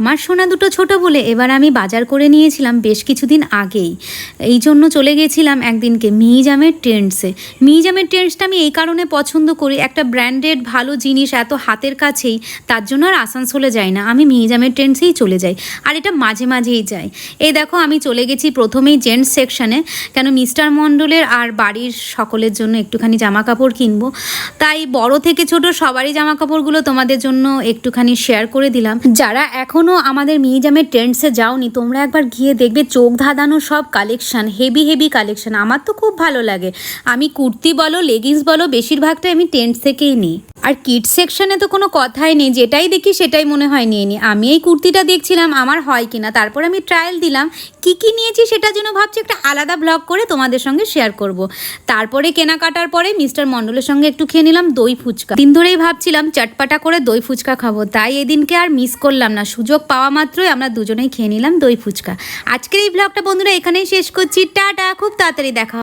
আমার সোনা দুটো ছোট বলে এবার আমি বাজার করে নিয়েছিলাম বেশ কিছুদিন আগেই। এই জন্য চলে গেছিলাম একদিনকে মিহিজামের ট্রেন্ডসে। মিহিজামের ট্রেন্ডসটা আমি এই কারণে পছন্দ করি, একটা ব্র্যান্ডেড ভালো জিনিস এত হাতের কাছেই, তার জন্য আর আসানসোলে যাই না, আমি মিহিজামের ট্রেন্ডসেই চলে যাই। আর এটা মাঝে মাঝেই যাই। এই দেখো আমি চলে গেছি প্রথমেই জেন্টস সেকশানে, কেন মিস্টার মণ্ডলের আর বাড়ির সকলের জন্য একটুখানি জামা কাপড় কিনবো, তাই বড় থেকে ছোট সবারই জামা কাপড়গুলো তোমাদের জন্য একটুখানি শেয়ার করে দিলাম। যারা এখনও আমাদের মিহিজামের ট্রেন্ডসে যাওনি, তোমরা একবার গিয়ে দেখবে, চোখ ধাঁধানো সব কালেকশান, হেভি হেভি কালেকশান। আমার তো খুব ভালো লাগে। আমি কুর্তি বলো লেগিংস বলো বেশিরভাগটাই আমি ট্রেন্ডস থেকেই নিই। আর কিডস সেকশানে তো কোনো কথাই নেই, যেটাই দেখি সেটাই মনে হয় নিয়ে নিই। আমি এই কুর্তিটা দেখছিলাম আমার হয় কিনা, তারপর আমি ট্রায়াল দিলাম। কি নিয়েছি সেটার জন্য ভাবছি একটা আলাদা ব্লগ করে তোমাদের সঙ্গে শেয়ার করব। তারপরে কেনাকাটার পরে মিস্টার মণ্ডলের সঙ্গে একটু খেয়ে নিলাম দই ফুচকা। দিন ধরেই ভাবছিলাম চটপাটা করে দই ফুচকা খাবো, তাই এদিনকে আর মিস করলাম না, সুযোগ পাওয়া মাত্রই আমরা দুজনেই খেয়ে নিলাম দই ফুচকা। আজকের এই ব্লগটা বন্ধুরা এখানেই শেষ করছি। টাটা, খুব তাড়াতাড়ি দেখা।